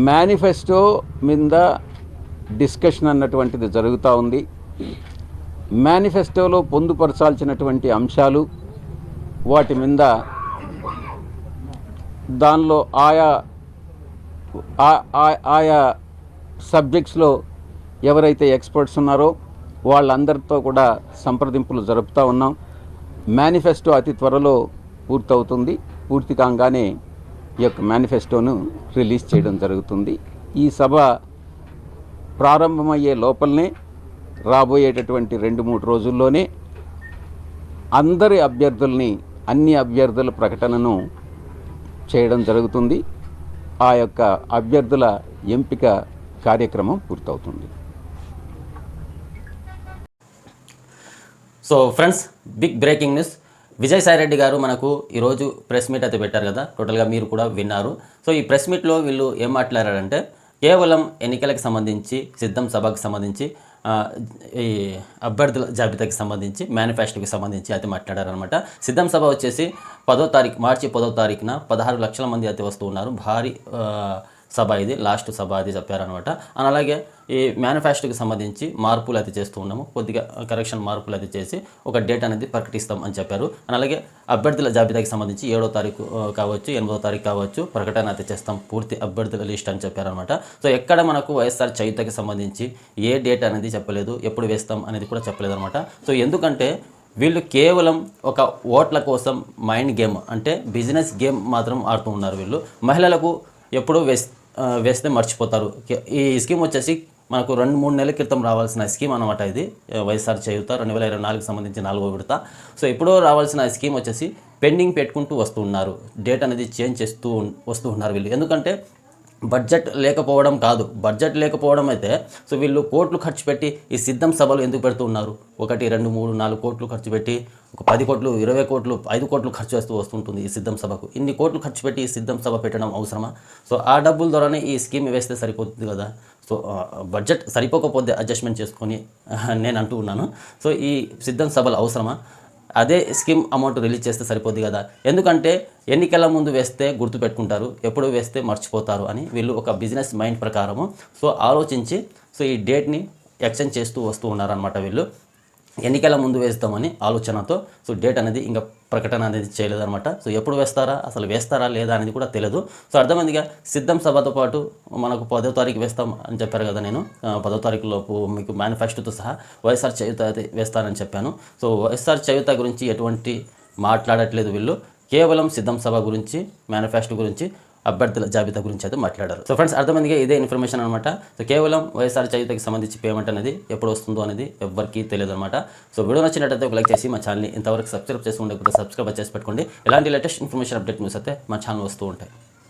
Manifesto మీద discussion అన్నటువంటిది జరుగుతూ ఉంది. మేనిఫెస్టోలో పొందుపరచాల్సినటువంటి అంశాలు, వాటి మీద దానిలో ఆయా సబ్జెక్ట్స్లో ఎవరైతే ఎక్స్పర్ట్స్ ఉన్నారో వాళ్ళందరితో కూడా సంప్రదింపులు జరుపుతూ ఉన్నాం. మేనిఫెస్టో అతి త్వరలో పూర్తవుతుంది. పూర్తి కాగానే ఈ యొక్క మేనిఫెస్టోను రిలీజ్ చేయడం జరుగుతుంది. ఈ సభ ప్రారంభమయ్యే లోపలనే రాబోయేటటువంటి 2-3 రోజుల్లోనే అన్ని అభ్యర్థుల ప్రకటనను చేయడం జరుగుతుంది. ఆ యొక్క అభ్యర్థుల ఎంపిక కార్యక్రమం పూర్తవుతుంది. So friends, big breaking news. Vijayasai Reddy గారు మనకు ఈరోజు ప్రెస్ మీట్ అయితే పెట్టారు కదా, టోటల్గా మీరు కూడా విన్నారు. సో ఈ ప్రెస్ మీట్లో వీళ్ళు ఏం మాట్లాడారంటే, కేవలం ఎన్నికలకు సంబంధించి, సిద్ధం సభకు సంబంధించి, ఈ అభ్యర్థుల జాబితాకి సంబంధించి, మేనిఫెస్టోకి సంబంధించి అయితే మాట్లాడారనమాట. సిద్ధం సభ వచ్చేసి మార్చి 10వ తారీఖున 16 లక్షల మంది అయితే వస్తూ ఉన్నారు. భారీ సభ ఇది, లాస్ట్ సభ అది చెప్పారనమాట. అలాగే ఈ మేనిఫెస్టోకి సంబంధించి మార్పులు అయితే చేస్తూ ఉన్నాము, కొద్దిగా కరెక్షన్ మార్పులు అయితే చేసి ఒక డేట్ అనేది ప్రకటిస్తాం అని చెప్పారు. అలాగే అభ్యర్థుల జాబితాకి సంబంధించి 7వ తారీఖు కావచ్చు, 8వ తారీఖు కావచ్చు ప్రకటన అయితే చేస్తాం, పూర్తి అభ్యర్థుల లిస్ట్ అని చెప్పారనమాట. సో ఎక్కడ మనకు వైఎస్ఆర్ చేయూతకి సంబంధించి ఏ డేట్ అనేది చెప్పలేదు, ఎప్పుడు వేస్తాం అనేది కూడా చెప్పలేదు అనమాట. సో ఎందుకంటే వీళ్ళు కేవలం ఒక ఓట్ల కోసం మైండ్ గేమ్, అంటే బిజినెస్ గేమ్ మాత్రం ఆడుతూ ఉన్నారు వీళ్ళు. మహిళలకు ఎప్పుడూ వేస్తే మర్చిపోతారు. ఈ స్కీమ్ వచ్చేసి మనకు 2-3 నెలల క్రితం రావాల్సిన స్కీమ్ అనమాట. ఇది వైఎస్ఆర్ చేయూత 2024కి సంబంధించి 4వ విడత. సో ఎప్పుడో రావాల్సిన స్కీమ్ వచ్చేసి పెండింగ్ పెట్టుకుంటూ వస్తూ ఉన్నారు, డేట్ అనేది చేంజ్ చేస్తూ వస్తూ ఉన్నారు వీళ్ళు. ఎందుకంటే బడ్జెట్ లేకపోవడం కాదు, బడ్జెట్ లేకపోవడం అయితే సో వీళ్ళు కోట్లు ఖర్చు పెట్టి ఈ సిద్ధం సభలు ఎందుకు పెడుతూ ఉన్నారు? 1, 2, 3, 4 కోట్లు ఖర్చు పెట్టి, ఒక 10 కోట్లు, 20 కోట్లు, 5 కోట్లు ఖర్చు చేస్తూ వస్తుంటుంది ఈ సిద్ధం సభకు. ఇన్ని కోట్లు ఖర్చు పెట్టి ఈ సిద్ధం సభ పెట్టడం అవసరమా? సో ఆ డబ్బుల ద్వారానే ఈ స్కీమ్ వేస్తే సరిపోతుంది కదా. సో బడ్జెట్ సరిపోకపోతే అడ్జస్ట్మెంట్ చేసుకొని నేను అంటూ ఉన్నాను. సో ఈ సిద్ధం సభలు అవసరమా? అదే స్కీమ్ అమౌంట్ రిలీజ్ చేస్తే సరిపోద్ది కదా. ఎందుకంటే ఎన్నికల ముందు వేస్తే గుర్తుపెట్టుకుంటారు, ఎప్పుడు వేస్తే మర్చిపోతారు అని వీళ్ళు ఒక బిజినెస్ మైండ్ ప్రకారము సో ఆలోచించి సో ఈ డేట్ని ఎక్స్టెండ్ చేస్తూ వస్తూ ఉన్నారనమాట వీళ్ళు. ఎన్నికల ముందు వేస్తామని ఆలోచనతో సో డేట్ అనేది ఇంకా ప్రకటన అనేది చేయలేదన్నమాట. సో ఎప్పుడు వేస్తారా, అసలు వేస్తారా లేదా అనేది కూడా తెలియదు. సో అర్థమైందిగా, సిద్ధం సభతో పాటు మనకు 10వ తారీఖు వేస్తాం అని చెప్పారు కదా. నేను 10వ తారీఖులోపు మీకు మేనిఫెస్టోతో సహా వైఎస్ఆర్ చేయూత అయితే వేస్తానని చెప్పాను. సో వైఎస్ఆర్ చేయూత గురించి ఎటువంటి మాట్లాడట్లేదు వీళ్ళు, కేవలం సిద్ధం సభ గురించి, మేనిఫెస్టో గురించి, అభ్యర్థుల జాబితా గురించి అయితే మాట్లాడారు. సో ఫ్రెండ్స్, అర్థమైందిగా, ఇదే ఇన్ఫర్మేషన్ అనమాట. సో కేవలం వైఎస్ఆర్ చేయూతకి సంబంధించి పేమెంట్ అనేది ఎప్పుడు వస్తుందో అనేది ఎవ్వరికీ తెలియదు అనమాట. సో వీడియో నచ్చినట్టయితే ఒక లైక్ చేసి మా ఛానల్ని ఇంతవరకు సబ్స్క్రైబ్ చేసి ఉండకపోతే సబ్స్క్రైబ్ చేసి పెట్టుకోండి. ఇలాంటి లేటెస్ట్ ఇన్ఫర్మేషన్, అప్డేట్ న్యూస్ అయితే మా ఛానల్ వస్తూ ఉంటాయి.